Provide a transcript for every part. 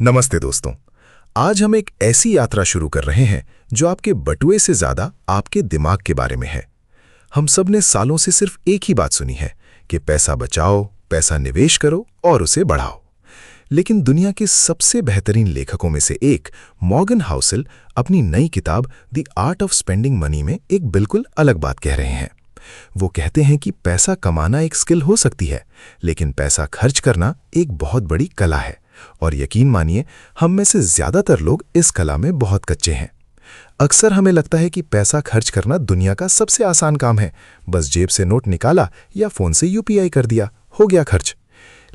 नमस्ते दोस्तों। आज हम एक ऐसी यात्रा शुरू कर रहे हैं जो आपके बटुए से ज्यादा आपके दिमाग के बारे में है। हम सब ने सालों से सिर्फ एक ही बात सुनी है कि पैसा बचाओ, पैसा निवेश करो और उसे बढ़ाओ। लेकिन दुनिया के सबसे बेहतरीन लेखकों में से एक मॉर्गन हाउसेल अपनी नई किताब the art of spending money में एक बिल्कुल अलग बात कह रहे हैं। वो कहते हैं कि पैसा कमाना एक स्किल हो सकती है, लेकिन पैसा खर्च करना एक बहुत बड़ी कला है। और यकीन मानिए, हम में से ज्यादातर लोग इस कला में बहुत कच्चे हैं। अक्सर हमें लगता है कि पैसा खर्च करना दुनिया का सबसे आसान काम है। बस जेब से नोट निकाला या फोन से यूपीआई कर दिया, हो गया खर्च।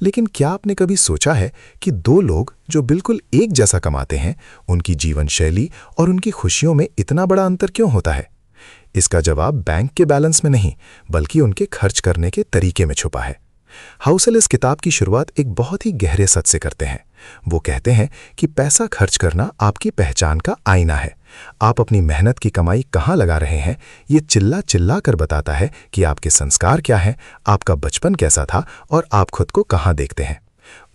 लेकिन क्या आपने कभी सोचा है कि दो लोग जो बिल्कुल एक जैसा कमाते हैं, उनकी जीवन शैली और उनकी खुशियों में इतना बड़ा अंतर क्यों होता है? इसका जवाब बैंक के बैलेंस में नहीं, बल्कि उनके खर्च करने के तरीके में छुपा है। हाउसेल इस किताब की शुरुआत एक बहुत ही गहरे सच से करते हैं। वो कहते हैं कि पैसा खर्च करना आपकी पहचान का आईना है। आप अपनी मेहनत की कमाई कहाँ लगा रहे हैं, ये चिल्ला चिल्ला कर बताता है कि आपके संस्कार क्या हैं, आपका बचपन कैसा था और आप खुद को कहाँ देखते हैं।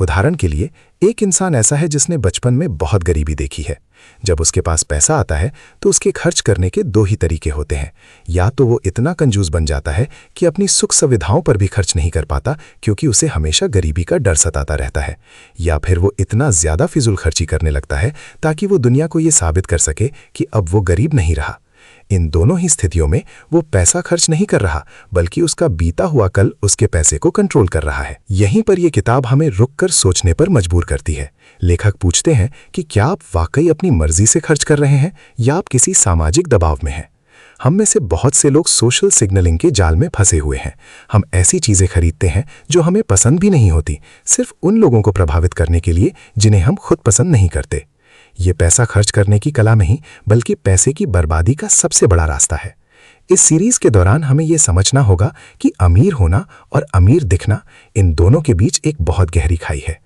उदाहरण के लिए, एक इंसान ऐसा है जिसने बचपन में बहुत गरीबी देखी है। जब उसके पास पैसा आता है तो उसके खर्च करने के दो ही तरीके होते हैं। या तो वो इतना कंजूस बन जाता है कि अपनी सुख सुविधाओं पर भी खर्च नहीं कर पाता क्योंकि उसे हमेशा गरीबी का डर सताता रहता है, या फिर वो इतना ज्यादा फिजूल खर्ची करने लगता है ताकि वो दुनिया को ये साबित कर सके कि अब वो गरीब नहीं रहा। इन दोनों ही स्थितियों में वो पैसा खर्च नहीं कर रहा, बल्कि उसका बीता हुआ कल उसके पैसे को कंट्रोल कर रहा है। यहीं पर यह किताब हमें रुककर सोचने पर मजबूर करती है। लेखक पूछते हैं कि क्या आप वाकई अपनी मर्जी से खर्च कर रहे हैं या आप किसी सामाजिक दबाव में हैं? हम में से बहुत से लोग सोशल सिग्नलिंग के जाल में फंसे हुए हैं। हम ऐसी चीजें खरीदते हैं जो हमें पसंद भी नहीं होती, सिर्फ उन लोगों को प्रभावित करने के लिए जिन्हें हम खुद पसंद नहीं करते। ये पैसा खर्च करने की कला नहीं, बल्कि पैसे की बर्बादी का सबसे बड़ा रास्ता है। इस सीरीज के दौरान हमें यह समझना होगा कि अमीर होना और अमीर दिखना, इन दोनों के बीच एक बहुत गहरी खाई है।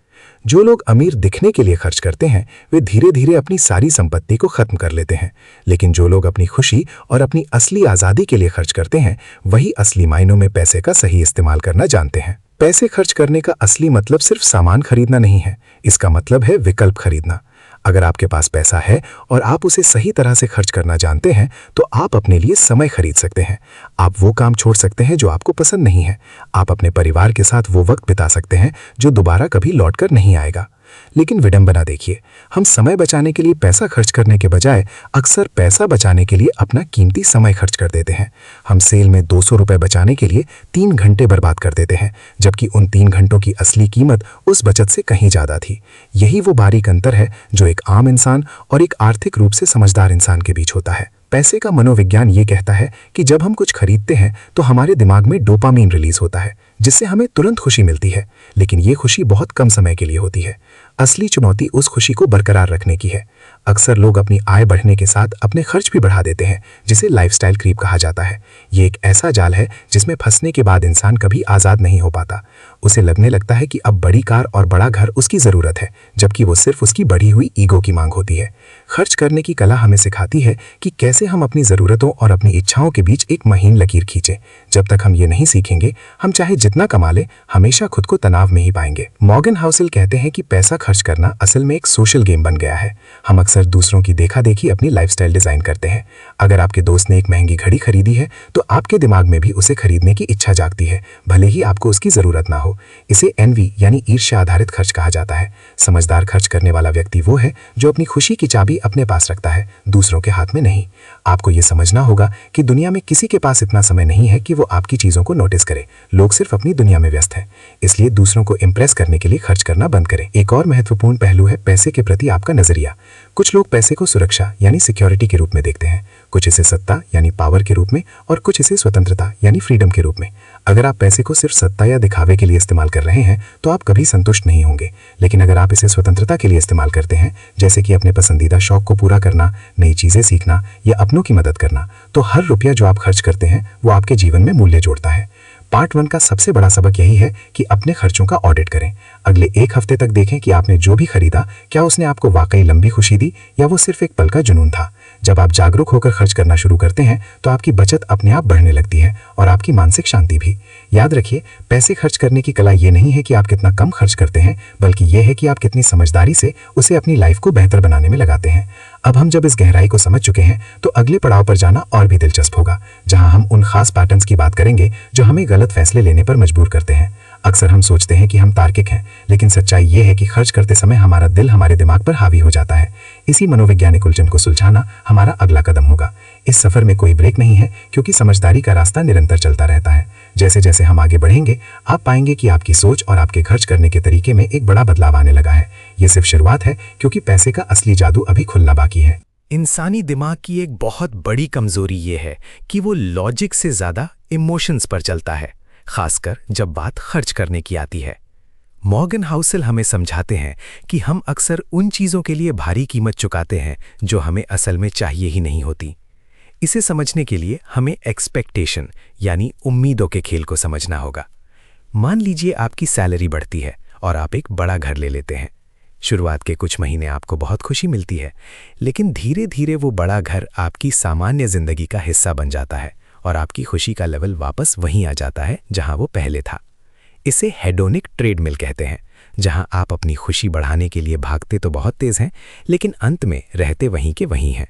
जो लोग अमीर दिखने के लिए खर्च करते हैं, वे धीरे धीरे अपनी सारी संपत्ति को खत्म कर लेते हैं। लेकिन जो लोग अपनी खुशी और अपनी असली आज़ादी के लिए खर्च करते हैं, वही असली मायनों में पैसे का सही इस्तेमाल करना जानते हैं। पैसे खर्च करने का असली मतलब सिर्फ सामान खरीदना नहीं है, इसका मतलब है विकल्प खरीदना। अगर आपके पास पैसा है और आप उसे सही तरह से खर्च करना जानते हैं, तो आप अपने लिए समय खरीद सकते हैं। आप वो काम छोड़ सकते हैं जो आपको पसंद नहीं है। आप अपने परिवार के साथ वो वक्त बिता सकते हैं जो दोबारा कभी लौटकर नहीं आएगा। लेकिन विडंबना देखिए, हम समय बचाने के लिए पैसा खर्च करने के बजाय अक्सर पैसा बचाने के लिए अपना कीमती समय खर्च कर देते हैं। हम सेल में 200 रुपए बचाने के लिए 3 घंटे बर्बाद कर देते हैं, जबकि उन 3 घंटों की असली कीमत उस बचत से कहीं ज्यादा थी। यही वो बारीक अंतर है जो एक आम इंसान और एक आर्थिक रूप से समझदार इंसान के बीच होता है। पैसे का मनोविज्ञान ये कहता है कि जब हम कुछ खरीदते हैं तो हमारे दिमाग में डोपामीन रिलीज होता है, जिससे हमें तुरंत खुशी मिलती है। लेकिन ये खुशी बहुत कम समय के लिए होती है। असली चुनौती उस खुशी को बरकरार रखने की है। अक्सर लोग अपनी आय बढ़ने के साथ अपने खर्च भी बढ़ा देते हैं, जिसे लाइफस्टाइल क्रीप कहा जाता है। ये एक ऐसा जाल है जिसमें फंसने के बाद इंसान कभी आज़ाद नहीं हो पाता। उसे लगने लगता है कि अब बड़ी कार और बड़ा घर उसकी ज़रूरत है, जबकि वो सिर्फ उसकी बढ़ी हुई ईगो की मांग होती है। खर्च करने की कला हमें सिखाती है कि कैसे हम अपनी ज़रूरतों और अपनी इच्छाओं के बीच एक महीन लकीर खींचें। जब तक हम ये नहीं सीखेंगे, हम चाहे जितना कमा लें, हमेशा खुद को तनाव में ही पाएंगे। मॉर्गन हाउसेल कहते हैं कि पैसा खर्च करना असल में एक सोशल गेम बन गया है। हम अक्सर दूसरों की देखा देखी अपनी लाइफस्टाइल डिजाइन करते हैं। अगर आपके दोस्त ने एक महंगी घड़ी खरीदी है, तो आपके दिमाग में भी उसे खरीदने की इच्छा जागती है, भले ही आपको उसकी जरूरत ना हो। इसे एनवी यानी ईर्ष्या आधारित खर्च कहा जाता है। समझदार खर्च करने वाला व्यक्ति वो है जो अपनी खुशी की चाबी अपने पास रखता है, दूसरों के हाथ में नहीं। आपको ये समझना होगा कि दुनिया में किसी के पास इतना समय नहीं है कि वो आपकी चीजों को नोटिस करे। लोग सिर्फ अपनी दुनिया में व्यस्त हैं। इसलिए दूसरों को इंप्रेस करने के लिए खर्च करना बंद करें। एक और महत्वपूर्ण पहलू है पैसे के प्रति आपका नजरिया। कुछ लोग पैसे को सुरक्षा यानी सिक्योरिटी के रूप में देखते हैं, कुछ इसे सत्ता यानी पावर के रूप में, और कुछ इसे स्वतंत्रता यानी फ्रीडम के रूप में। अगर आप पैसे को सिर्फ सत्ता या दिखावे के लिए इस्तेमाल कर रहे हैं, तो आप कभी संतुष्ट नहीं होंगे। लेकिन अगर आप इसे स्वतंत्रता के लिए इस्तेमाल करते हैं, जैसे कि अपने पसंदीदा शौक को पूरा करना, नई चीजें सीखना या अपनों की मदद करना, तो हर रुपया जो आप खर्च करते हैं वो आपके जीवन में मूल्य जोड़ता है। पार्ट 1 का सबसे बड़ा सबक यही है कि अपने खर्चों का ऑडिट करें। अगले 1 हफ्ते तक देखें कि आपने जो भी खरीदा, क्या उसने आपको वाकई लंबी खुशी दी या वो सिर्फ एक पल का जुनून था। जब आप जागरूक होकर खर्च करना शुरू करते हैं तो आपकी बचत अपने आप बढ़ने लगती है और आपकी मानसिक शांति भी। याद रखिए, पैसे खर्च करने की कला ये नहीं है कि आप कितना कम खर्च करते हैं, बल्कि यह है कि आप कितनी समझदारी से उसे अपनी लाइफ को बेहतर बनाने में लगाते हैं। अब हम जब इस गहराई को समझ चुके हैं तो अगले पड़ाव पर जाना और भी दिलचस्प होगा, जहां हम उन खास पैटर्न्स की बात करेंगे जो हमें गलत फैसले लेने पर मजबूर करते हैं। अक्सर हम सोचते हैं कि हम तार्किक हैं, लेकिन सच्चाई ये है कि खर्च करते समय हमारा दिल हमारे दिमाग पर हावी हो जाता है। इसी मनोवैज्ञानिक उलझन को सुलझाना हमारा अगला कदम होगा। इस सफर में कोई ब्रेक नहीं है, क्योंकि समझदारी का रास्ता निरंतर चलता रहता है। जैसे जैसे हम आगे बढ़ेंगे, आप पाएंगे कि आपकी सोच और आपके खर्च करने के तरीके में एक बड़ा बदलाव आने लगा है। ये सिर्फ शुरुआत है, क्योंकि पैसे का असली जादू अभी खुलना बाकी है। इंसानी दिमाग की एक बहुत बड़ी कमजोरी ये है कि वो लॉजिक से ज्यादा इमोशंस पर चलता है, खासकर जब बात खर्च करने की आती है। मॉर्गन हाउसेल हमें समझाते हैं कि हम अक्सर उन चीजों के लिए भारी कीमत चुकाते हैं जो हमें असल में चाहिए ही नहीं होती। इसे समझने के लिए हमें एक्सपेक्टेशन यानी उम्मीदों के खेल को समझना होगा। मान लीजिए आपकी सैलरी बढ़ती है और आप एक बड़ा घर ले लेते हैं। शुरुआत के कुछ महीने आपको बहुत खुशी मिलती है, लेकिन धीरे धीरे वो बड़ा घर आपकी सामान्य जिंदगी का हिस्सा बन जाता है और आपकी खुशी का लेवल वापस वहीं आ जाता है जहां वो पहले था। इसे हेडोनिक ट्रेडमिल कहते हैं, जहां आप अपनी खुशी बढ़ाने के लिए भागते तो बहुत तेज हैं, लेकिन अंत में रहते वहीं के वहीं हैं।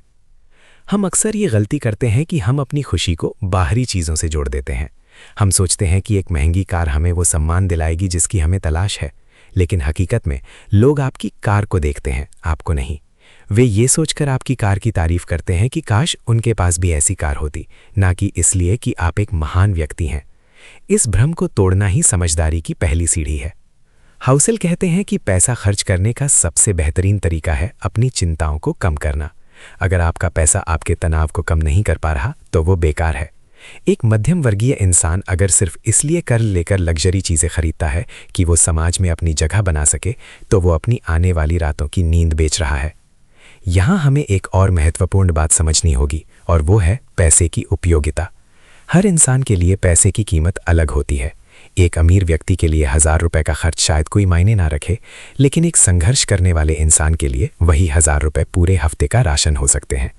हम अक्सर ये गलती करते हैं कि हम अपनी खुशी को बाहरी चीज़ों से जोड़ देते हैं। हम सोचते हैं कि एक महंगी कार हमें वो सम्मान दिलाएगी जिसकी हमें तलाश है, लेकिन हकीकत में लोग आपकी कार को देखते हैं, आपको नहीं। वे ये सोचकर आपकी कार की तारीफ करते हैं कि काश उनके पास भी ऐसी कार होती, ना कि इसलिए कि आप एक महान व्यक्ति हैं। इस भ्रम को तोड़ना ही समझदारी की पहली सीढ़ी है। हाउसेल कहते हैं कि पैसा खर्च करने का सबसे बेहतरीन तरीका है अपनी चिंताओं को कम करना। अगर आपका पैसा आपके तनाव को कम नहीं कर पा रहा तो वो बेकार है। एक मध्यम वर्गीय इंसान अगर सिर्फ इसलिए कर्ज लेकर लग्जरी चीज़ें खरीदता है कि वो समाज में अपनी जगह बना सके, तो वो अपनी आने वाली रातों की नींद बेच रहा है। यहाँ हमें एक और महत्वपूर्ण बात समझनी होगी, और वो है पैसे की उपयोगिता। हर इंसान के लिए पैसे की कीमत अलग होती है। एक अमीर व्यक्ति के लिए 1000 रुपए का खर्च शायद कोई मायने ना रखे, लेकिन एक संघर्ष करने वाले इंसान के लिए वही 1000 रुपए पूरे हफ्ते का राशन हो सकते हैं।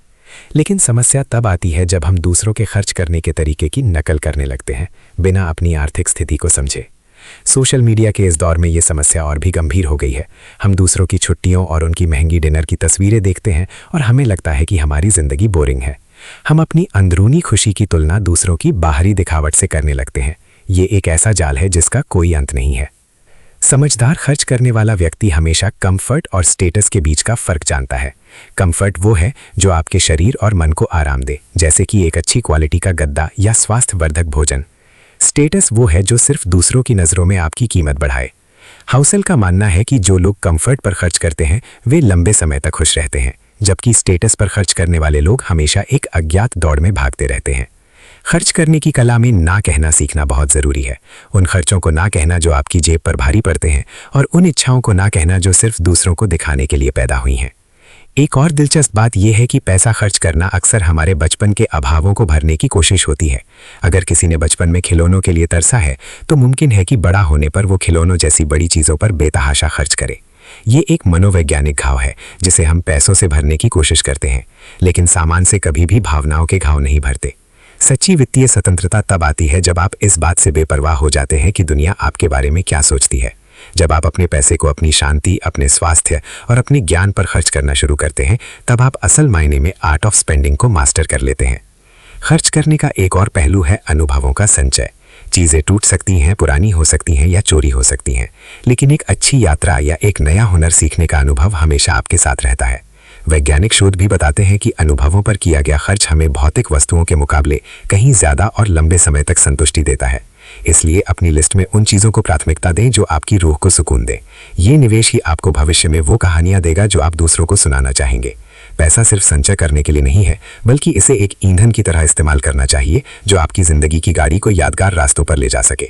लेकिन समस्या तब आती है जब हम दूसरों के खर्च करने के तरीके की नकल करने लगते हैं, बिना अपनी आर्थिक स्थिति को समझे। सोशल मीडिया के इस दौर में ये समस्या और भी गंभीर हो गई है। हम दूसरों की छुट्टियों और उनकी महंगी डिनर की तस्वीरें देखते हैं और हमें लगता है कि हमारी जिंदगी बोरिंग है। हम अपनी अंदरूनी खुशी की तुलना दूसरों की बाहरी दिखावट से करने लगते हैं। ये एक ऐसा जाल है जिसका कोई अंत नहीं है। समझदार खर्च करने वाला व्यक्ति हमेशा कंफर्ट और स्टेटस के बीच का फर्क जानता है। कंफर्ट वो है जो आपके शरीर और मन को आराम दे, जैसे कि एक अच्छी क्वालिटी का गद्दा या स्वास्थ्यवर्धक भोजन। स्टेटस वो है जो सिर्फ दूसरों की नज़रों में आपकी कीमत बढ़ाए। हाउसेल का मानना है कि जो लोग कंफर्ट पर खर्च करते हैं वे लंबे समय तक खुश रहते हैं, जबकि स्टेटस पर खर्च करने वाले लोग हमेशा एक अज्ञात दौड़ में भागते रहते हैं। खर्च करने की कला में ना कहना सीखना बहुत ज़रूरी है। उन खर्चों को ना कहना जो आपकी जेब पर भारी पड़ते हैं, और उन इच्छाओं को ना कहना जो सिर्फ दूसरों को दिखाने के लिए पैदा हुई हैं। एक और दिलचस्प बात यह है कि पैसा खर्च करना अक्सर हमारे बचपन के अभावों को भरने की कोशिश होती है। अगर किसी ने बचपन में खिलौनों के लिए तरसा है, तो मुमकिन है कि बड़ा होने पर वो खिलौनों जैसी बड़ी चीज़ों पर बेतहाशा खर्च करे। ये एक मनोवैज्ञानिक घाव है जिसे हम पैसों से भरने की कोशिश करते हैं, लेकिन सामान से कभी भी भावनाओं के घाव नहीं भरते। सच्ची वित्तीय स्वतंत्रता तब आती है जब आप इस बात से बेपरवाह हो जाते हैं कि दुनिया आपके बारे में क्या सोचती है। जब आप अपने पैसे को अपनी शांति, अपने स्वास्थ्य और अपने ज्ञान पर खर्च करना शुरू करते हैं, तब आप असल मायने में आर्ट ऑफ स्पेंडिंग को मास्टर कर लेते हैं। खर्च करने का एक और पहलू है अनुभवों का संचय। चीज़ें टूट सकती हैं, पुरानी हो सकती हैं या चोरी हो सकती हैं, लेकिन एक अच्छी यात्रा या एक नया हुनर सीखने का अनुभव हमेशा आपके साथ रहता है। वैज्ञानिक शोध भी बताते हैं कि अनुभवों पर किया गया खर्च हमें भौतिक वस्तुओं के मुकाबले कहीं ज़्यादा और लंबे समय तक संतुष्टि देता है। इसलिए अपनी लिस्ट में उन चीज़ों को प्राथमिकता दें जो आपकी रूह को सुकून दें। ये निवेश ही आपको भविष्य में वो कहानियाँ देगा जो आप दूसरों को सुनाना चाहेंगे। पैसा सिर्फ संचय करने के लिए नहीं है, बल्कि इसे एक ईंधन की तरह इस्तेमाल करना चाहिए जो आपकी ज़िंदगी की गाड़ी को यादगार रास्तों पर ले जा सके।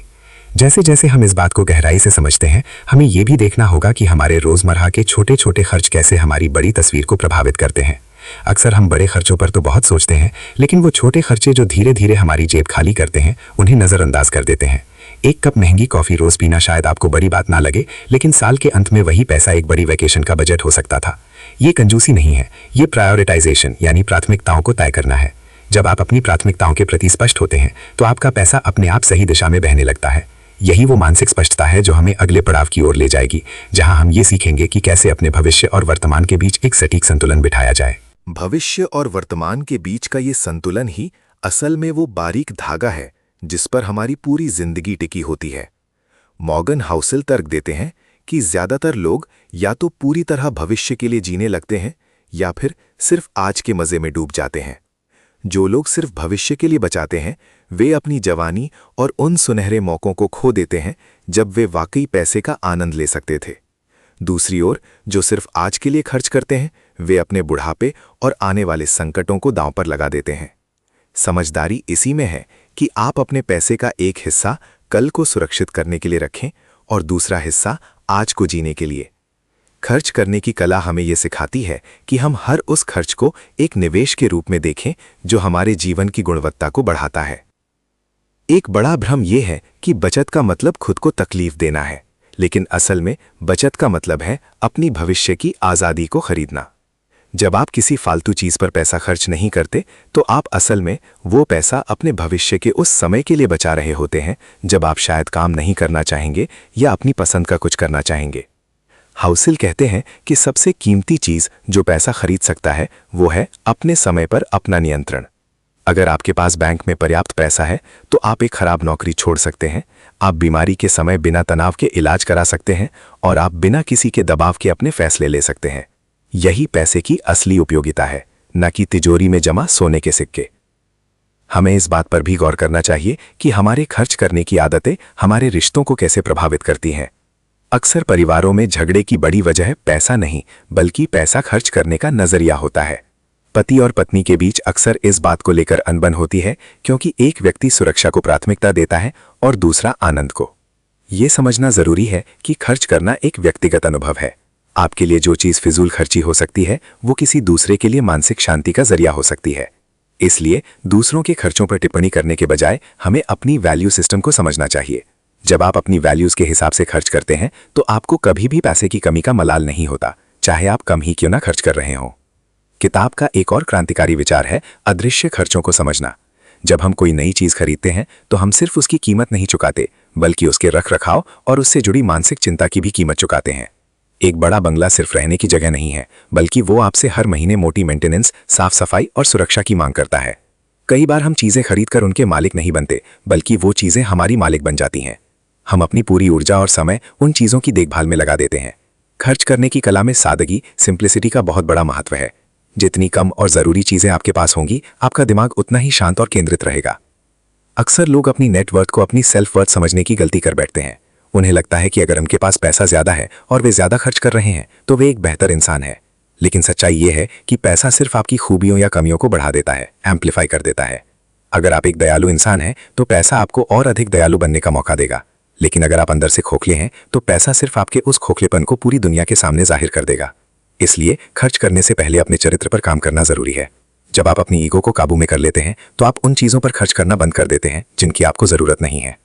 जैसे जैसे हम इस बात को गहराई से समझते हैं, हमें ये भी देखना होगा कि हमारे रोज़मर्रा के छोटे छोटे खर्च कैसे हमारी बड़ी तस्वीर को प्रभावित करते हैं। अक्सर हम बड़े खर्चों पर तो बहुत सोचते हैं, लेकिन वो छोटे खर्चे जो धीरे धीरे हमारी जेब खाली करते हैं, उन्हें नज़रअंदाज कर देते हैं। एक कप महंगी कॉफ़ी रोज़ पीना शायद आपको बड़ी बात ना लगे, लेकिन साल के अंत में वही पैसा एक बड़ी वैकेशन का बजट हो सकता था। ये कंजूसी नहीं है, ये प्रायोरिटाइजेशन यानी प्राथमिकताओं को तय करना है। जब आप अपनी प्राथमिकताओं के प्रति स्पष्ट होते हैं तो आपका पैसा अपने आप सही दिशा में बहने लगता है। यही वो मानसिक स्पष्टता है जो हमें अगले पड़ाव की ओर ले जाएगी, जहां हम ये सीखेंगे कि कैसे अपने भविष्य और वर्तमान के बीच एक सटीक संतुलन बिठाया जाए। भविष्य और वर्तमान के बीच का ये संतुलन ही असल में वो बारीक धागा है जिस पर हमारी पूरी जिंदगी टिकी होती है। मॉर्गन हाउसेल तर्क देते हैं कि ज्यादातर लोग या तो पूरी तरह भविष्य के लिए जीने लगते हैं या फिर सिर्फ आज के मजे में डूब जाते हैं। जो लोग सिर्फ भविष्य के लिए बचाते हैं वे अपनी जवानी और उन सुनहरे मौकों को खो देते हैं जब वे वाकई पैसे का आनंद ले सकते थे। दूसरी ओर जो सिर्फ आज के लिए खर्च करते हैं वे अपने बुढ़ापे और आने वाले संकटों को दांव पर लगा देते हैं। समझदारी इसी में है कि आप अपने पैसे का एक हिस्सा कल को सुरक्षित करने के लिए रखें और दूसरा हिस्सा आज को जीने के लिए। खर्च करने की कला हमें यह सिखाती है कि हम हर उस खर्च को एक निवेश के रूप में देखें जो हमारे जीवन की गुणवत्ता को बढ़ाता है। एक बड़ा भ्रम यह है कि बचत का मतलब खुद को तकलीफ देना है, लेकिन असल में बचत का मतलब है अपनी भविष्य की आज़ादी को खरीदना। जब आप किसी फालतू चीज पर पैसा खर्च नहीं करते तो आप असल में वो पैसा अपने भविष्य के उस समय के लिए बचा रहे होते हैं जब आप शायद काम नहीं करना चाहेंगे या अपनी पसंद का कुछ करना चाहेंगे। हाउसेल कहते हैं कि सबसे कीमती चीज जो पैसा खरीद सकता है वो है अपने समय पर अपना नियंत्रण। अगर आपके पास बैंक में पर्याप्त पैसा है तो आप एक खराब नौकरी छोड़ सकते हैं, आप बीमारी के समय बिना तनाव के इलाज करा सकते हैं और आप बिना किसी के दबाव के अपने फैसले ले सकते हैं। यही पैसे की असली उपयोगिता है, न कि तिजोरी में जमा सोने के सिक्के। हमें इस बात पर भी गौर करना चाहिए कि हमारे खर्च करने की आदतें हमारे रिश्तों को कैसे प्रभावित करती हैं। अक्सर परिवारों में झगड़े की बड़ी वजह पैसा नहीं बल्कि पैसा खर्च करने का नजरिया होता है। पति और पत्नी के बीच अक्सर इस बात को लेकर अनबन होती है क्योंकि एक व्यक्ति सुरक्षा को प्राथमिकता देता है और दूसरा आनंद को। ये समझना जरूरी है कि खर्च करना एक व्यक्तिगत अनुभव है। आपके लिए जो चीज फिजूल खर्ची हो सकती है वो किसी दूसरे के लिए मानसिक शांति का जरिया हो सकती है। इसलिए दूसरों के खर्चों पर टिप्पणी करने के बजाय हमें अपनी वैल्यू सिस्टम को समझना चाहिए। जब आप अपनी वैल्यूज के हिसाब से खर्च करते हैं तो आपको कभी भी पैसे की कमी का मलाल नहीं होता, चाहे आप कम ही क्यों ना खर्च कर रहे हों। किताब का एक और क्रांतिकारी विचार है अदृश्य खर्चों को समझना। जब हम कोई नई चीज खरीदते हैं तो हम सिर्फ उसकी कीमत नहीं चुकाते बल्कि उसके रख रखाव और उससे जुड़ी मानसिक चिंता की भी कीमत चुकाते हैं। एक बड़ा बंगला सिर्फ रहने की जगह नहीं है बल्कि वो आपसे हर महीने मोटी मेंटेनेंस, साफ सफाई और सुरक्षा की मांग करता है। कई बार हम चीजें खरीदकर उनके मालिक नहीं बनते बल्कि वो चीजें हमारी मालिक बन जाती हैं। हम अपनी पूरी ऊर्जा और समय उन चीजों की देखभाल में लगा देते हैं। खर्च करने की कला में सादगी, सिंप्लिसिटी का बहुत बड़ा महत्व है। जितनी कम और जरूरी चीजें आपके पास होंगी आपका दिमाग उतना ही शांत और केंद्रित रहेगा। अक्सर लोग अपनी नेटवर्थ को अपनी सेल्फ वर्थ समझने की गलती कर बैठते हैं। उन्हें लगता है कि अगर उनके पास पैसा ज्यादा है और वे ज्यादा खर्च कर रहे हैं तो वे एक बेहतर इंसान है। लेकिन सच्चाई ये है कि पैसा सिर्फ आपकी खूबियों या कमियों को बढ़ा देता है, एम्प्लीफाई कर देता है। अगर आप एक दयालु इंसान हैं तो पैसा आपको और अधिक दयालु बनने का मौका देगा, लेकिन अगर आप अंदर से खोखले हैं तो पैसा सिर्फ आपके उस खोखलेपन को पूरी दुनिया के सामने जाहिर कर देगा। इसलिए खर्च करने से पहले अपने चरित्र पर काम करना जरूरी है। जब आप अपनी ईगो को काबू में कर लेते हैं तो आप उन चीजों पर खर्च करना बंद कर देते हैं जिनकी आपको जरूरत नहीं है।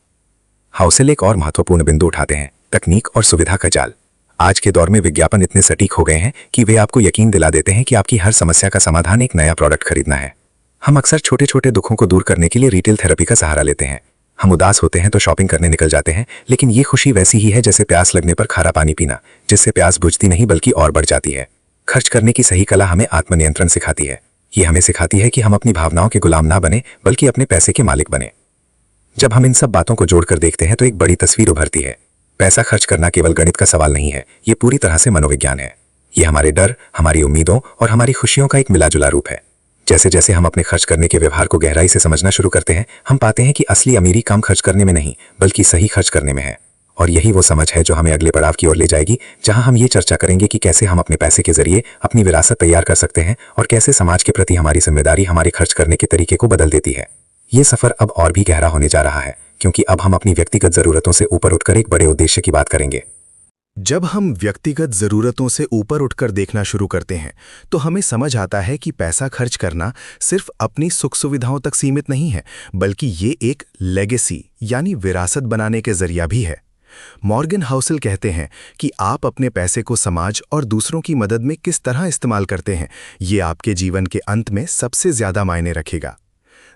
हाउसेल एक और महत्वपूर्ण बिंदु उठाते हैं, तकनीक और सुविधा का जाल। आज के दौर में विज्ञापन इतने सटीक हो गए हैं कि वे आपको यकीन दिला देते हैं कि आपकी हर समस्या का समाधान एक नया प्रोडक्ट खरीदना है। हम अक्सर छोटे छोटे दुखों को दूर करने के लिए रिटेल थेरेपी का सहारा लेते हैं। हम उदास होते हैं तो शॉपिंग करने निकल जाते हैं, लेकिन ये खुशी वैसी ही है जैसे प्यास लगने पर खारा पानी पीना, जिससे प्यास बुझती नहीं बल्कि और बढ़ जाती है। खर्च करने की सही कला हमें आत्मनियंत्रण सिखाती है। ये हमें सिखाती है कि हम अपनी भावनाओं के गुलाम ना बने बल्कि अपने पैसे के मालिक बने। जब हम इन सब बातों को जोड़कर देखते हैं तो एक बड़ी तस्वीर उभरती है। पैसा खर्च करना केवल गणित का सवाल नहीं है, ये पूरी तरह से मनोविज्ञान है। ये हमारे डर, हमारी उम्मीदों और हमारी खुशियों का एक मिलाजुला रूप है। जैसे जैसे हम अपने खर्च करने के व्यवहार को गहराई से समझना शुरू करते हैं, हम पाते हैं कि असली अमीरी कम खर्च करने में नहीं बल्कि सही खर्च करने में है। और यही वो समझ है जो हमें अगले पड़ाव की ओर ले जाएगी, जहां हम ये चर्चा करेंगे कि कैसे हम अपने पैसे के जरिए अपनी विरासत तैयार कर सकते हैं और कैसे समाज के प्रति हमारी जिम्मेदारी हमारे खर्च करने के तरीके को बदल देती है। ये सफर अब और भी गहरा होने जा रहा है क्योंकि अब हम अपनी व्यक्तिगत जरूरतों से ऊपर उठकर एक बड़े उद्देश्य की बात करेंगे। जब हम व्यक्तिगत जरूरतों से ऊपर उठकर देखना शुरू करते हैं तो हमें समझ आता है कि पैसा खर्च करना सिर्फ अपनी सुख सुविधाओं तक सीमित नहीं है, बल्कि ये एक लेगेसी यानी विरासत बनाने के जरिया भी है। मॉर्गन हाउसेल कहते हैं कि आप अपने पैसे को समाज और दूसरों की मदद में किस तरह इस्तेमाल करते हैं, ये आपके जीवन के अंत में सबसे ज़्यादा मायने रखेगा।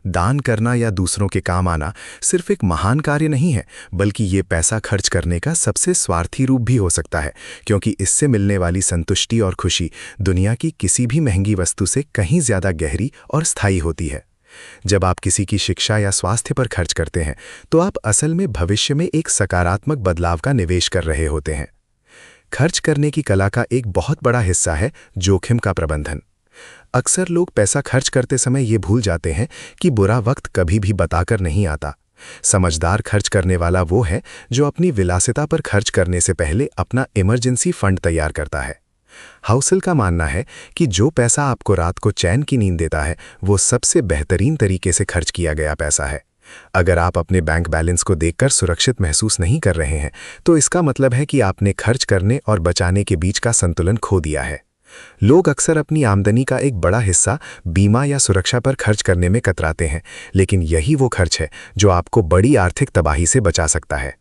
दान करना या दूसरों के काम आना सिर्फ एक महान कार्य नहीं है, बल्कि ये पैसा खर्च करने का सबसे स्वार्थी रूप भी हो सकता है, क्योंकि इससे मिलने वाली संतुष्टि और खुशी दुनिया की किसी भी महंगी वस्तु से कहीं ज़्यादा गहरी और स्थायी होती है। जब आप किसी की शिक्षा या स्वास्थ्य पर खर्च करते हैं, तो आप असल में भविष्य में एक सकारात्मक बदलाव का निवेश कर रहे होते हैं। खर्च करने की कला का एक बहुत बड़ा हिस्सा है जोखिम का प्रबंधन। अक्सर लोग पैसा खर्च करते समय ये भूल जाते हैं कि बुरा वक्त कभी भी बताकर नहीं आता। समझदार खर्च करने वाला वो है जो अपनी विलासिता पर खर्च करने से पहले अपना इमरजेंसी फंड तैयार करता है। हाउसेल का मानना है कि जो पैसा आपको रात को चैन की नींद देता है, वो सबसे बेहतरीन तरीके से खर्च किया गया पैसा है। अगर आप अपने बैंक बैलेंस को देखकर सुरक्षित महसूस नहीं कर रहे हैं, तो इसका मतलब है कि आपने खर्च करने और बचाने के बीच का संतुलन खो दिया है। लोग अक्सर अपनी आमदनी का एक बड़ा हिस्सा बीमा या सुरक्षा पर खर्च करने में कतराते हैं, लेकिन यही वो खर्च है जो आपको बड़ी आर्थिक तबाही से बचा सकता है।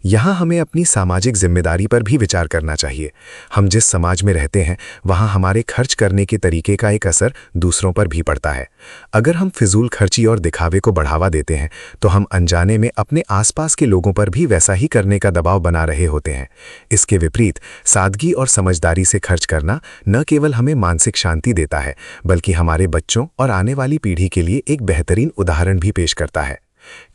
यहाँ हमें अपनी सामाजिक जिम्मेदारी पर भी विचार करना चाहिए। हम जिस समाज में रहते हैं, वहाँ हमारे खर्च करने के तरीके का एक असर दूसरों पर भी पड़ता है। अगर हम फिजूल खर्ची और दिखावे को बढ़ावा देते हैं, तो हम अनजाने में अपने आसपास के लोगों पर भी वैसा ही करने का दबाव बना रहे होते हैं। इसके विपरीत सादगी और समझदारी से खर्च करना न केवल हमें मानसिक शांति देता है, बल्कि हमारे बच्चों और आने वाली पीढ़ी के लिए एक बेहतरीन उदाहरण भी पेश करता है।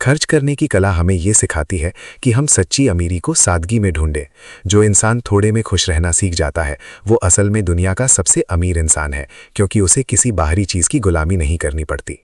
खर्च करने की कला हमें ये सिखाती है कि हम सच्ची अमीरी को सादगी में ढूंढें। जो इंसान थोड़े में खुश रहना सीख जाता है, वो असल में दुनिया का सबसे अमीर इंसान है, क्योंकि उसे किसी बाहरी चीज़ की गुलामी नहीं करनी पड़ती।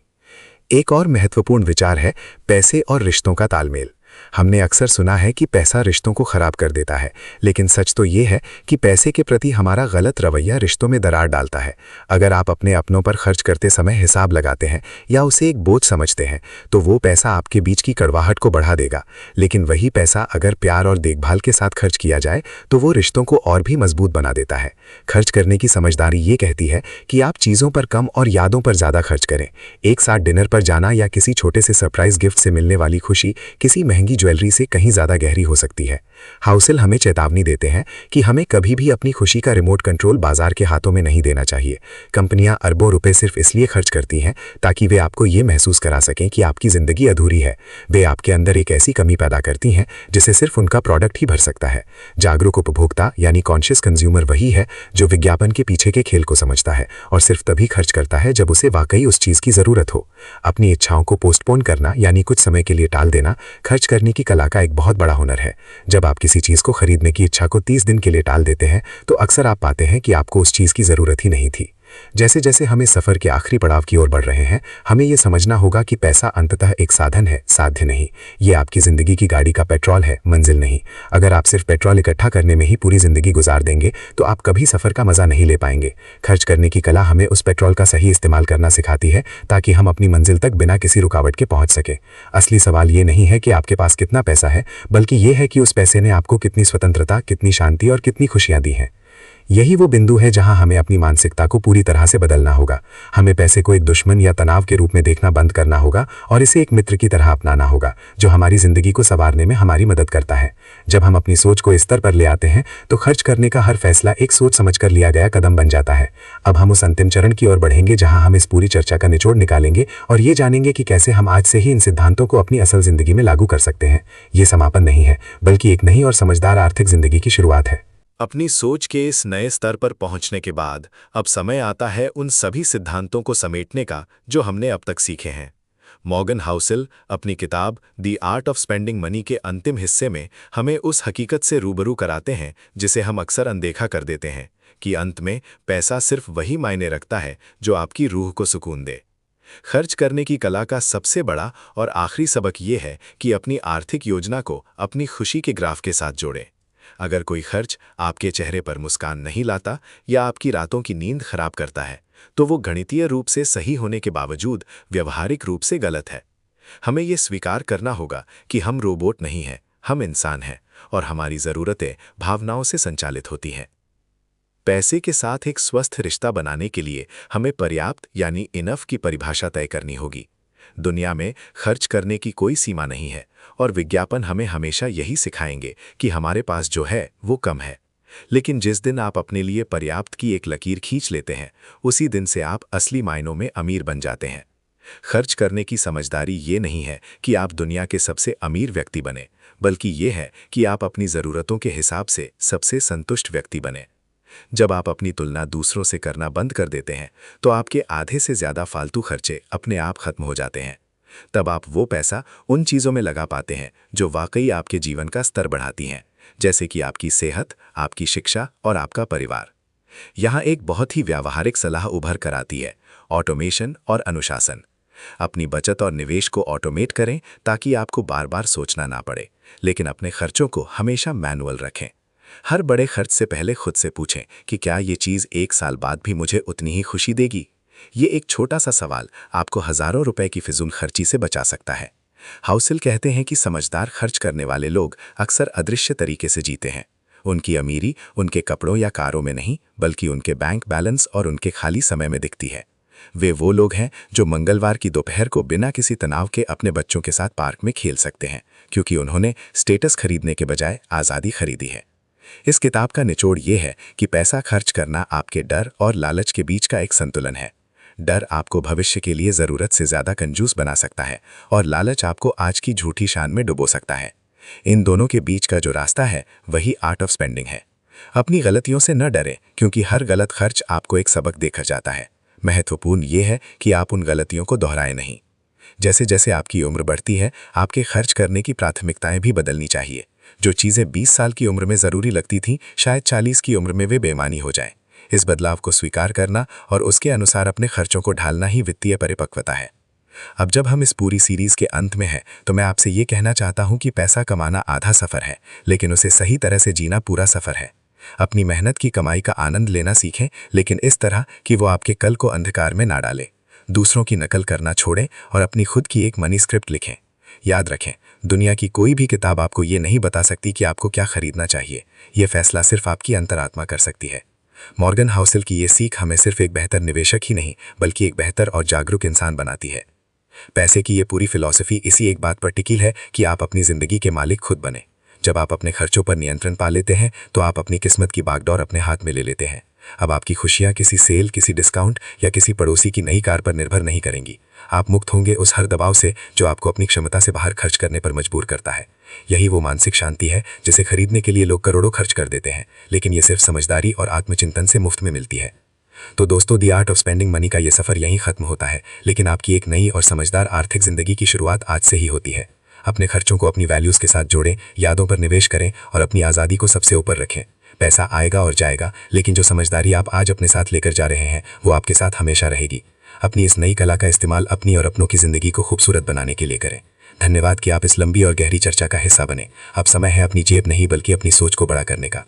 एक और महत्वपूर्ण विचार है पैसे और रिश्तों का तालमेल। हमने अक्सर सुना है कि पैसा रिश्तों को खराब कर देता है, लेकिन सच तो ये है कि पैसे के प्रति हमारा गलत रवैया रिश्तों में दरार डालता है। अगर आप अपने अपनों पर खर्च करते समय हिसाब लगाते हैं या उसे एक बोझ समझते हैं, तो वो पैसा आपके बीच की कड़वाहट को बढ़ा देगा। लेकिन वही पैसा अगर प्यार और देखभाल के साथ खर्च किया जाए, तो वो रिश्तों को और भी मजबूत बना देता है। खर्च करने की समझदारी ये कहती है कि आप चीज़ों पर कम और यादों पर ज़्यादा खर्च करें। एक साथ डिनर पर जाना या किसी छोटे से सरप्राइज गिफ्ट से मिलने वाली खुशी किसी महंगी ज्वेलरी से कहीं ज्यादा गहरी हो सकती है। हाउसेल हमें चेतावनी देते हैं कि हमें कभी भी अपनी खुशी का रिमोट कंट्रोल बाजार के हाथों में नहीं देना चाहिए। कंपनियां अरबों रुपए सिर्फ इसलिए खर्च करती हैं ताकि वे आपको ये महसूस करा सकें कि आपकी जिंदगी अधूरी है। वे आपके अंदर एक ऐसी कमी पैदा करती हैं जिसे सिर्फ उनका प्रोडक्ट ही भर सकता है। जागरूक उपभोक्ता यानी कॉन्शियस कंज्यूमर वही है जो विज्ञापन के पीछे के खेल को समझता है और सिर्फ तभी खर्च करता है जब उसे वाकई उस चीज की जरूरत हो। अपनी इच्छाओं को पोस्टपोन करना यानी कुछ समय के लिए टाल देना खर्च करने की कला का एक बहुत बड़ा हुनर है। जब आप किसी चीज को खरीदने की इच्छा को 30 दिन के लिए टाल देते हैं, तो अक्सर आप पाते हैं कि आपको उस चीज की जरूरत ही नहीं थी। जैसे जैसे हमें सफर के आखिरी पड़ाव की ओर बढ़ रहे हैं, हमें यह समझना होगा कि पैसा अंततः एक साधन है, साध्य नहीं। ये आपकी जिंदगी की गाड़ी का पेट्रोल है, मंजिल नहीं। अगर आप सिर्फ पेट्रोल इकट्ठा करने में ही पूरी जिंदगी गुजार देंगे, तो आप कभी सफर का मजा नहीं ले पाएंगे। खर्च करने की कला हमें उस पेट्रोल का सही इस्तेमाल करना सिखाती है, ताकि हम अपनी मंजिल तक बिना किसी रुकावट के पहुंच सके। असली सवाल ये नहीं है कि आपके पास कितना पैसा है, बल्कि ये है कि उस पैसे ने आपको कितनी स्वतंत्रता, कितनी शांति और कितनी खुशियां दी हैं। यही वो बिंदु है जहां हमें अपनी मानसिकता को पूरी तरह से बदलना होगा। हमें पैसे को एक दुश्मन या तनाव के रूप में देखना बंद करना होगा और इसे एक मित्र की तरह अपनाना होगा, जो हमारी जिंदगी को संवारने में हमारी मदद करता है। जब हम अपनी सोच को इस स्तर पर ले आते हैं, तो खर्च करने का हर फैसला एक सोच समझकर लिया गया कदम बन जाता है। अब हम उस अंतिम चरण की ओर बढ़ेंगे जहां हम इस पूरी चर्चा का निचोड़ निकालेंगे और ये जानेंगे कि कैसे हम आज से ही इन सिद्धांतों को अपनी असल जिंदगी में लागू कर सकते हैं। ये समापन नहीं है, बल्कि एक नई और समझदार आर्थिक जिंदगी की शुरुआत है। अपनी सोच के इस नए स्तर पर पहुंचने के बाद अब समय आता है उन सभी सिद्धांतों को समेटने का जो हमने अब तक सीखे हैं। मॉर्गन हाउसेल अपनी किताब the art of spending money के अंतिम हिस्से में हमें उस हकीकत से रूबरू कराते हैं जिसे हम अक्सर अनदेखा कर देते हैं, कि अंत में पैसा सिर्फ वही मायने रखता है जो आपकी रूह को सुकून दे। खर्च करने की कला का सबसे बड़ा और आखिरी सबक ये है कि अपनी आर्थिक योजना को अपनी खुशी के ग्राफ के साथ जोड़ें। अगर कोई खर्च आपके चेहरे पर मुस्कान नहीं लाता या आपकी रातों की नींद खराब करता है, तो वो गणितीय रूप से सही होने के बावजूद व्यवहारिक रूप से गलत है। हमें ये स्वीकार करना होगा कि हम रोबोट नहीं हैं, हम इंसान हैं और हमारी ज़रूरतें भावनाओं से संचालित होती हैं। पैसे के साथ एक स्वस्थ रिश्ता बनाने के लिए हमें पर्याप्त यानी इनफ की परिभाषा तय करनी होगी। दुनिया में खर्च करने की कोई सीमा नहीं है और विज्ञापन हमें हमेशा यही सिखाएंगे कि हमारे पास जो है वो कम है। लेकिन जिस दिन आप अपने लिए पर्याप्त की एक लकीर खींच लेते हैं, उसी दिन से आप असली मायनों में अमीर बन जाते हैं। खर्च करने की समझदारी ये नहीं है कि आप दुनिया के सबसे अमीर व्यक्ति बने, बल्कि ये है कि आप अपनी ज़रूरतों के हिसाब से सबसे संतुष्ट व्यक्ति बने। जब आप अपनी तुलना दूसरों से करना बंद कर देते हैं, तो आपके आधे से ज़्यादा फालतू खर्चे अपने आप खत्म हो जाते हैं। तब आप वो पैसा उन चीज़ों में लगा पाते हैं जो वाकई आपके जीवन का स्तर बढ़ाती हैं, जैसे कि आपकी सेहत, आपकी शिक्षा और आपका परिवार। यहाँ एक बहुत ही व्यावहारिक सलाह उभर कर आती है: ऑटोमेशन और अनुशासन। अपनी बचत और निवेश को ऑटोमेट करें ताकि आपको बार बार सोचना ना पड़े, लेकिन अपने खर्चों को हमेशा मैनुअल रखें। हर बड़े खर्च से पहले खुद से पूछें कि क्या ये चीज़ 1 साल बाद भी मुझे उतनी ही खुशी देगी। ये एक छोटा सा सवाल आपको हज़ारों रुपए की फिजूल खर्ची से बचा सकता है। हाउसिल कहते हैं कि समझदार खर्च करने वाले लोग अक्सर अदृश्य तरीके से जीते हैं। उनकी अमीरी उनके कपड़ों या कारों में नहीं, बल्कि उनके बैंक बैलेंस और उनके खाली समय में दिखती है। वे वो लोग हैं जो मंगलवार की दोपहर को बिना किसी तनाव के अपने बच्चों के साथ पार्क में खेल सकते हैं, क्योंकि उन्होंने स्टेटस खरीदने के बजाय आज़ादी खरीदी है। इस किताब का निचोड़ ये है कि पैसा खर्च करना आपके डर और लालच के बीच का एक संतुलन है। डर आपको भविष्य के लिए ज़रूरत से ज़्यादा कंजूस बना सकता है और लालच आपको आज की झूठी शान में डुबो सकता है। इन दोनों के बीच का जो रास्ता है वही आर्ट ऑफ स्पेंडिंग है। अपनी गलतियों से न डरें, क्योंकि हर गलत खर्च आपको एक सबक देकर जाता है। महत्वपूर्ण ये है कि आप उन गलतियों को दोहराएं नहीं। जैसे जैसे आपकी उम्र बढ़ती है, आपके खर्च करने की प्राथमिकताएं भी बदलनी चाहिए। जो चीज़ें 20 साल की उम्र में ज़रूरी लगती थीं, शायद 40 की उम्र में वे बेमानी हो जाएं। इस बदलाव को स्वीकार करना और उसके अनुसार अपने खर्चों को ढालना ही वित्तीय परिपक्वता है। अब जब हम इस पूरी सीरीज़ के अंत में हैं, तो मैं आपसे ये कहना चाहता हूँ कि पैसा कमाना आधा सफ़र है, लेकिन उसे सही तरह से जीना पूरा सफ़र है। अपनी मेहनत की कमाई का आनंद लेना सीखें, लेकिन इस तरह कि वो आपके कल को अंधकार में ना डाले। दूसरों की नकल करना छोड़ें और अपनी खुद की एक मनी स्क्रिप्ट लिखें। याद रखें, दुनिया की कोई भी किताब आपको ये नहीं बता सकती कि आपको क्या खरीदना चाहिए। ये फैसला सिर्फ आपकी अंतरात्मा कर सकती है। मॉर्गन हाउसिल की ये सीख हमें सिर्फ एक बेहतर निवेशक ही नहीं, बल्कि एक बेहतर और जागरूक इंसान बनाती है। पैसे की ये पूरी फिलॉसफी इसी एक बात पर टिकी है कि आप अपनी ज़िंदगी के मालिक खुद बने। जब आप अपने खर्चों पर नियंत्रण पा लेते हैं, तो आप अपनी किस्मत की बागडोर अपने हाथ में ले लेते हैं। अब आपकी खुशियाँ किसी सेल, किसी डिस्काउंट या किसी पड़ोसी की नई कार पर निर्भर नहीं करेंगी। आप मुक्त होंगे उस हर दबाव से जो आपको अपनी क्षमता से बाहर खर्च करने पर मजबूर करता है। यही वो मानसिक शांति है जिसे खरीदने के लिए लोग करोड़ों खर्च कर देते हैं, लेकिन ये सिर्फ समझदारी और आत्मचिंतन से मुफ्त में मिलती है। तो दोस्तों, the art of spending money का ये सफ़र यहीं ख़त्म होता है, लेकिन आपकी एक नई और समझदार आर्थिक ज़िंदगी की शुरुआत आज से ही होती है। अपने खर्चों को अपनी वैल्यूज़ के साथ जोड़ें, यादों पर निवेश करें और अपनी आज़ादी को सबसे ऊपर रखें। पैसा आएगा और जाएगा, लेकिन जो समझदारी आप आज अपने साथ लेकर जा रहे हैं, वो आपके साथ हमेशा रहेगी। अपनी इस नई कला का इस्तेमाल अपनी और अपनों की ज़िंदगी को खूबसूरत बनाने के लिए करें। धन्यवाद कि आप इस लंबी और गहरी चर्चा का हिस्सा बने। अब समय है अपनी जेब नहीं, बल्कि अपनी सोच को बड़ा करने का।